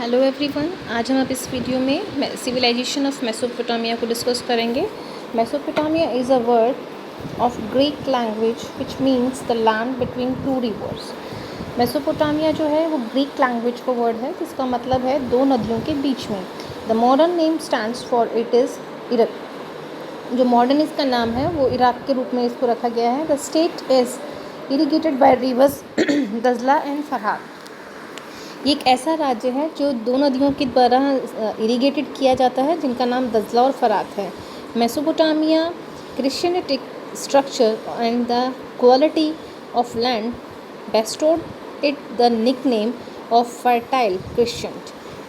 Hello everyone, आज हम अब इस वीडियो में सिविलाइजेशन ऑफ मेसोपोटामिया को डिस्कस करेंगे। Mesopotamia is a word of Greek language which means the land between two reverse. Mesopotamia जो है वो ग्रीक लैंग्वेज का वर्ड है जिसका मतलब है दो नदियों के बीच में। The modern name stands for it is Iraq. जो मॉडर्न इसका नाम है वो इराक के रूप में इसको रखा गया है। The state is irrigated by rivers दजला एंड फरहाद। ये एक ऐसा राज्य है जो दो नदियों के द्वारा इरीगेटेड किया जाता है जिनका नाम दजला और फरात है। मेसोपोटामिया क्रिश्चियनिटिक structure and the quality of land bestowed it the nickname of fertile crescent.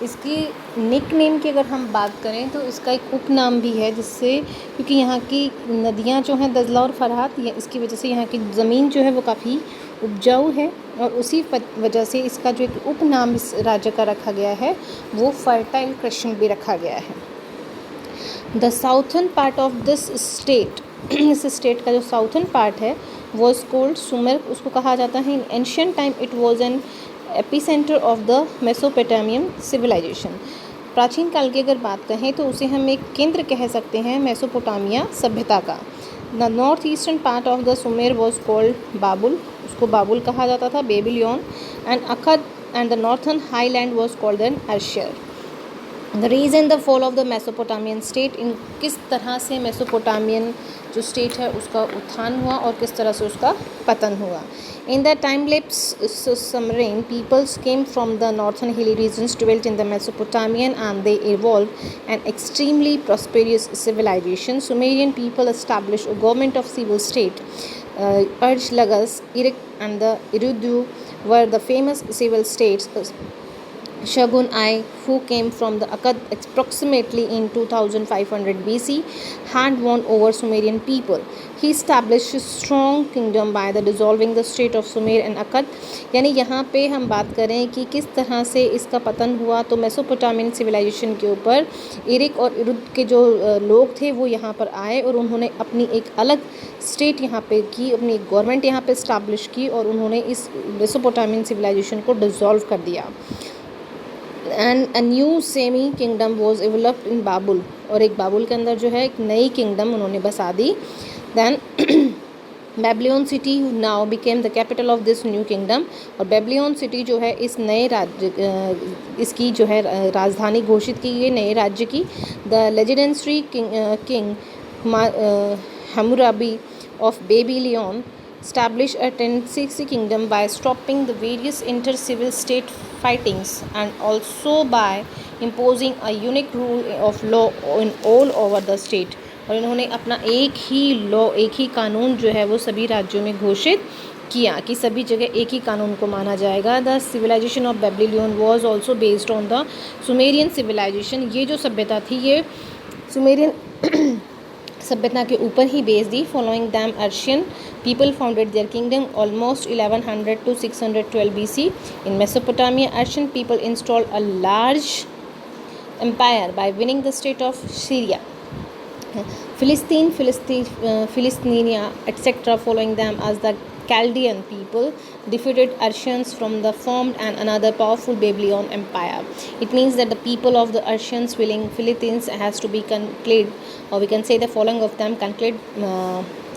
इसकी निकनेम की अगर हम बात करें तो इसका एक उपनाम भी है, जिससे क्योंकि यहाँ की नदियाँ जो हैं दजला और फरहात, इसकी वजह से यहाँ की ज़मीन जो है वो काफ़ी उपजाऊ है और उसी वजह से इसका जो एक उपनाम इस राज्य का रखा गया है वो फर्टाइल क्रिश्चियन भी रखा गया है। The southern part of this state, इस स्टेट का जो साउथर्न पार्ट है वो कोल्ड सुमेर उसको कहा जाता है। In ancient time it was an epicentre of the Mesopotamian civilisation. प्राचीन काल की अगर बात कहें तो उसे हम एक केंद्र कह सकते हैं मेसोपोटामिया सभ्यता का। The north eastern part of the Sumer was called बाबुल, उसको बाबुल कहा जाता था, Babylon and Akkad, and the northern highland was called an Assyria. The reason the fall of the Mesopotamian state, इन किस तरह से मेसोपोटामियन जो स्टेट है उसका उत्थान हुआ और किस तरह से उसका पतन हुआ। In the time lapse Sumerian peoples came from the northern hilly regions, dwelt in the Mesopotamian, and they evolved an extremely prosperous civilization. Sumerian people established a government of civil state. Urj, Lagas, Iraq and the Eridu were the famous civil states. Shogun I, who came from the Akkad approximately in 2500 BC, had won over Sumerian people. He established a strong kingdom by the dissolving the state of Sumer and Akkad. यानी यहाँ पे हम बात करें कि किस तरह से इसका पतन हुआ, तो मेसोपोटामियन सिविलाइजेशन के ऊपर इरिक और इरुद के जो लोग थे वो यहाँ पर आए और उन्होंने अपनी एक अलग स्टेट यहाँ पे की, अपनी एक गवर्नमेंट यहाँ पे इस्टाब्लिश की और उन्होंने इस मेसोपोटामियन सिविलाइजेशन को डिसॉल्व कर दिया। And a new semi kingdom was developed in बाबुल, और एक बाबुल के अंदर जो है एक नई किंगडम उन्होंने बसा दी। Then Babylonian city now became the capital of this new kingdom, और बेबलियन सिटी जो है इस नए राज्य इसकी जो है राजधानी घोषित की गई नए राज्य की। The legendary king Hammurabi of Babylon established a 1060 kingdom by stopping the various inter-civil state fightings and also by imposing a unique rule of law in all over the state। और इन्होंने अपना एक ही लॉ, एक ही कानून जो है वो सभी राज्यों में घोषित किया कि सभी जगह एक ही कानून को माना जाएगा। The civilization of Babylon was also based on the Sumerian civilization. ये जो सभ्यता थी ये सुमेरियन सभ्यता के ऊपर ही बेस दी। फॉलोइंग दैम अर्शियन people founded their kingdom almost 1100 to 612 BC. In Mesopotamia, Aryan people installed a large empire by winning the state of Syria, Philistinia, etc. Following them as the Chaldean people defeated Arsians from the formed and another powerful Babylon empire. It means that the people of the Arsians willing Philistines has to be concluded, or we can say the following of them concluded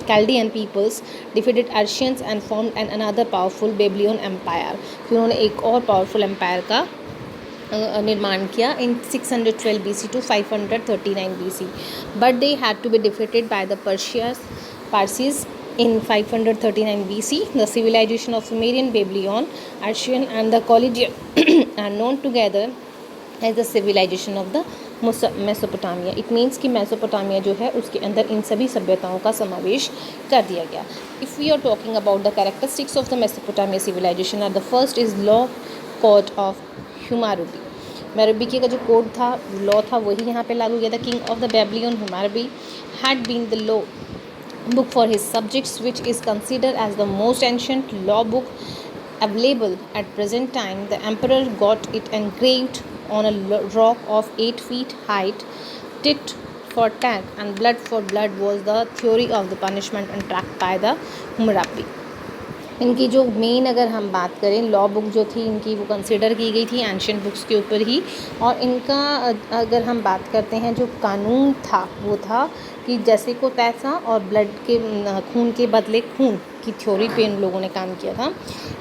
Chaldean peoples defeated Arsians and formed an another powerful Babylon empire। फिर उन्होंने एक और powerful empire का निर्माण किया इन 612 BC to 539 BC, but they had to be defeated by the Parsis in 539 BC. The civilization of Sumerian, Babylon, Arsian and the Chaldean are known together as the civilization of the Mesopotamia. It means कि Mesopotamia जो है उसके अंदर इन सभी सभ्यताओं का समावेश कर दिया गया। If we are talking about the characteristics of the Mesopotamia civilization are the first is law code of Hammurabi. मैरूबी का जो कोड था, लॉ था, वही यहाँ पे लागू किया था। King of the Babylonian Hammurabi had been the law book for his subjects, which is considered as the most ancient law book available at present time. The emperor got it engraved on a rock of 8 feet height. Tit for tat and blood for blood was the theory of the punishment and tracked by the Hammurabi. इनकी जो main अगर हम बात करें law book जो थी इनकी वो कंसिडर की गई थी एंशियंट बुक्स के ऊपर ही। और इनका अगर हम बात करते हैं जो कानून था वो था कि जैसे को तैसा और ब्लड के खून के बदले खून की थ्योरी पे इन लोगों ने काम किया था।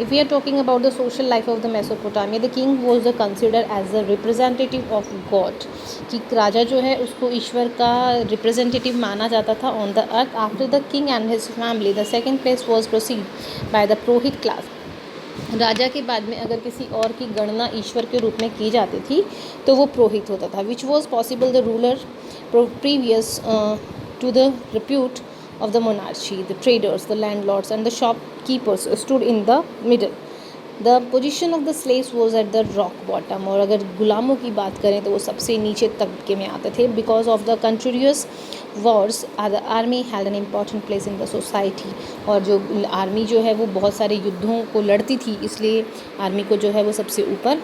If we are talking about the social life of the Mesopotamia, the king was the consider as the representative of God, कि राजा जो है उसको ईश्वर का रिप्रेजेंटेटिव माना जाता था on the earth. After the king and his family the second place was proceed by the पुरोहित क्लास। राजा के बाद में अगर किसी और की गणना ईश्वर के रूप में की जाती थी तो वो पुरोहित होता था, which was possible the ruler previous to the repute of the monarchy, the traders, the landlords and the shopkeepers stood in the middle. The position of the slaves was at the rock bottom, और अगर गुलामों की बात करें तो वो सबसे नीचे तबके में आते थे। Because of the continuous wars, the army held an important place in the society, और जो आर्मी जो है वो बहुत सारे युद्धों को लड़ती थी, इसलिए आर्मी को जो है वो सबसे ऊपर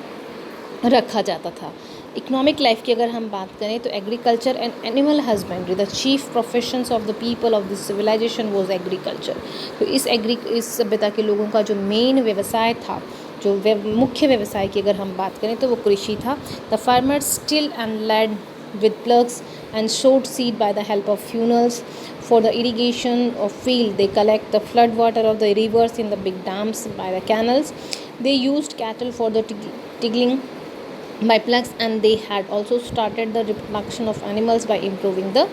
रखा जाता था। इकोनॉमिक लाइफ की अगर हम बात करें तो agriculture and animal husbandry, the chief professions of the people of this civilisation was agriculture. तो इस सभ्यता के लोगों का जो मेन व्यवसाय था, जो मुख्य व्यवसाय की अगर हम बात करें तो वो कृषि था। The farmers till and laid with plugs and sowed seed by the help of funnels for the irrigation of field. They collect the flood water of the rivers in the big dams by the canals. They used cattle for the tiggling by plugs, and they had also started the reproduction of animals by improving the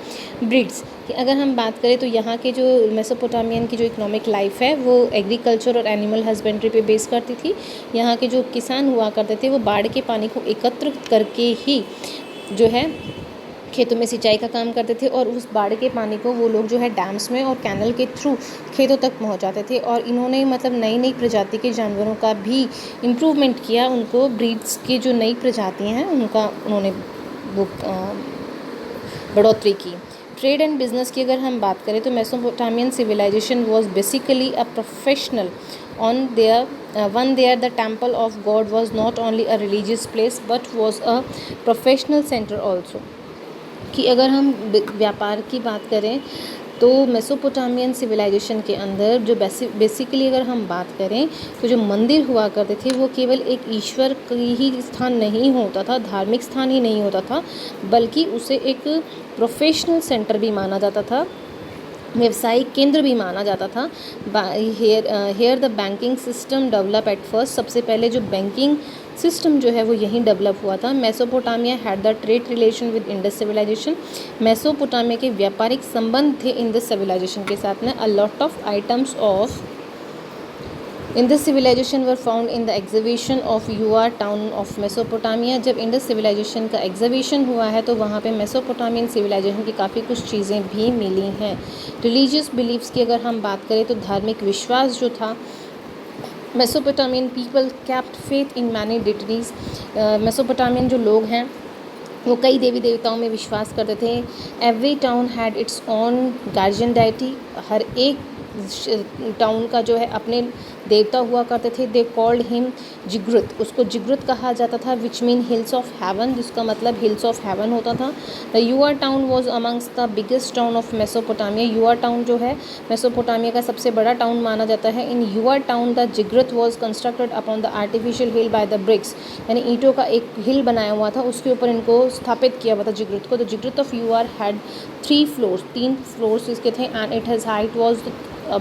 breeds. कि अगर हम बात करें तो यहाँ के जो Mesopotamian की जो इकोनॉमिक लाइफ है वो एग्रीकल्चर और एनिमल हस्बेंड्री पे बेस करती थी। यहाँ के जो किसान हुआ करते थे वो बाढ़ के पानी को एकत्र करके ही जो है खेतों में सिंचाई का काम करते थे, और उस बाढ़ के पानी को वो लोग जो है डैम्स में और कैनल के थ्रू खेतों तक पहुंचाते थे। और इन्होंने मतलब नई नई प्रजाति के जानवरों का भी इम्प्रूवमेंट किया, उनको ब्रीड्स की जो नई प्रजातियां हैं उनका उन्होंने वो बढ़ोतरी की। ट्रेड एंड बिजनेस की अगर हम बात करें तो Mesopotamian civilisation was basically a professional on there the temple of god was not only a religious place but was a professional center also। कि अगर हम व्यापार की बात करें तो मेसोपोटामियन सिविलाइजेशन के अंदर जो बेसिकली अगर हम बात करें तो जो मंदिर हुआ करते थे वो केवल एक ईश्वर की ही स्थान नहीं होता था, धार्मिक स्थान ही नहीं होता था, बल्कि उसे एक प्रोफेशनल सेंटर भी माना जाता था, व्यवसायिक केंद्र भी माना जाता था। Here the banking system develop at first, सबसे पहले जो बैंकिंग सिस्टम जो है वो यहीं डेवलप हुआ था। Mesopotamia had the trade relation with Indus civilisation, Mesopotamia के व्यापारिक संबंध थे इंडस सिविलाइजेशन के साथ में। A lot of items of Indus civilisation were found in the exhibition of Ur town of Mesopotamia. जब इंडस सिविलाइजेशन का एग्जीबिशन हुआ है तो वहाँ पे मेसोपोटामियन सिविलाइजेशन की काफ़ी कुछ चीज़ें भी मिली हैं। रिलीजियस बिलीव्स की अगर हम बात करें तो धार्मिक विश्वास जो था, Mesopotamian people kept faith in many deities. Mesopotamian जो लोग हैं वो कई देवी देवताओं में विश्वास करते थे। Every town had its own guardian deity, हर एक टाउन का जो है अपने देवता हुआ करते थे। दे कॉल्ड हिम जिग्रुत, उसको जिग्रुत कहा जाता था, which mean hills of heaven, जिसका मतलब हिल्स ऑफ हेवन होता था। The Ur town was amongst the biggest town of Mesopotamia. Ur town जो है मेसोपोटामिया का सबसे बड़ा टाउन माना जाता है। In Ur town the ziggurat was constructed upon the artificial hill by the bricks, यानी ईंटों का एक हिल बनाया हुआ था, उसके ऊपर इनको स्थापित किया हुआ था जिग्रुत को। The ziggurat of Ur had 3 floors, 3 floors इसके थे, and it has height was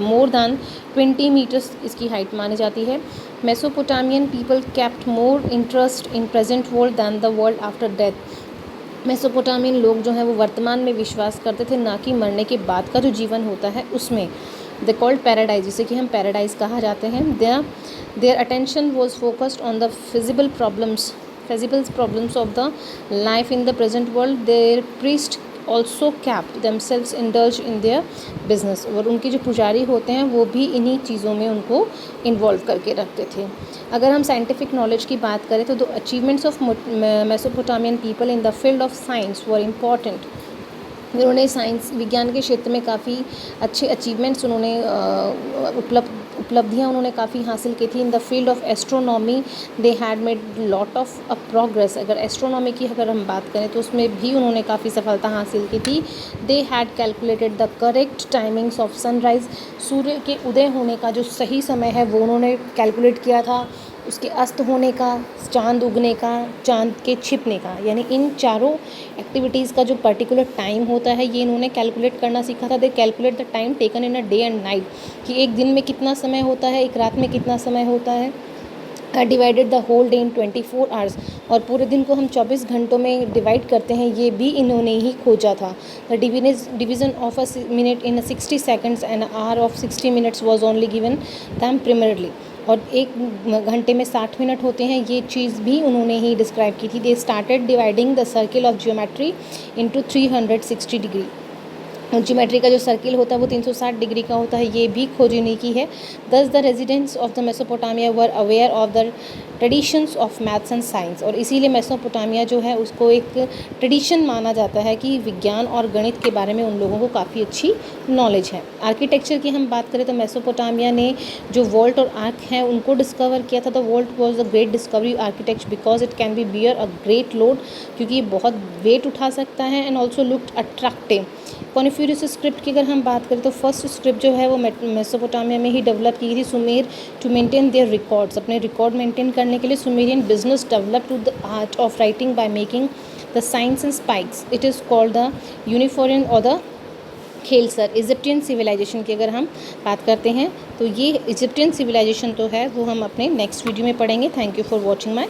more than 20 meters इसकी हाइट मानी जाती है। Mesopotamian people kept more interest in present world than the world after death. Mesopotamian लोग जो हैं वो वर्तमान में विश्वास करते थे, ना कि मरने के बाद का जो जीवन होता है उसमें। दे कॉल्ड पैराडाइज, जिसे कि हम पैराडाइज कहा जाते हैं। Their attention was focused on the feasible problems of the life in the present world. Their priest also kept themselves indulged in their business, और उनके जो पुजारी होते हैं वो भी इन्हीं चीज़ों में उनको इन्वॉल्व करके रखते थे। अगर हम साइंटिफिक नॉलेज की बात करें तो the achievements of Mesopotamian people in the field of science were important. उन्होंने साइंस विज्ञान के क्षेत्र में काफ़ी अच्छे अचीवमेंट्स उन्होंने उपलब्ध उपलब्धियाँ उन्होंने काफ़ी हासिल की थी। In the field of astronomy they had made lot of progress. अगर एस्ट्रोनॉमी की अगर हम बात करें तो उसमें भी उन्होंने काफ़ी सफलता हासिल की थी। They had calculated the correct timings of sunrise, सूर्य के उदय होने का जो सही समय है वो उन्होंने कैलकुलेट किया था, उसके अस्त होने का, चाँद उगने का, चाँद के छिपने का, यानी इन चारों एक्टिविटीज़ का जो पर्टिकुलर टाइम होता है ये इन्होंने कैलकुलेट करना सीखा था। दे calculate the time taken in a day and night, कि एक दिन में कितना समय होता है, एक रात में कितना समय होता है। Divided the whole day in 24 hours, और पूरे दिन को हम 24 घंटों में डिवाइड करते हैं, ये भी इन्होंने ही खोजा था। The division of a minute in 60 seconds and hour of 60 minutes was only given them primarily, और एक घंटे में 60 मिनट होते हैं, ये चीज़ भी उन्होंने ही डिस्क्राइब की थी। They started dividing the circle of geometry into 360 degree, और ज्योमेट्री का जो सर्किल होता है वो 360 डिग्री का होता है, ये भी खोजने की है। दस the residents of the Mesopotamia were aware of the traditions of maths and science, और इसीलिए मेसोपोटामिया जो है उसको एक ट्रेडिशन माना जाता है कि विज्ञान और गणित के बारे में उन लोगों को काफ़ी अच्छी नॉलेज है। आर्किटेक्चर की हम बात करें तो मेसोपोटामिया ने जो वॉल्ट और आर्क हैं उनको डिस्कवर किया था। The vault was the great discovery architecture because it can be bear a great load, क्योंकि ये बहुत वेट उठा सकता है, एंड ऑल्सो लुक्ड अट्रैक्टिव। कॉनिफ्यूरियस स्क्रिप्ट की अगर हम बात करें तो फर्स्ट स्क्रिप्ट जो है वो मेसोपोटामिया में ही डेवलप की गई थी। Sumer to maintain their records, अपने रिकॉर्ड मेंटेन करने के लिए Sumerian business develop to the art of writing by making the science and spikes, it is called the cuneiform और द खेलसर। इजिप्टियन सिविलाइजेशन की अगर हम बात करते हैं तो ये इजिप्टियन सिविलाइजेशन तो है वो हम अपने नेक्स्ट वीडियो में पढ़ेंगे। Thank you for watching my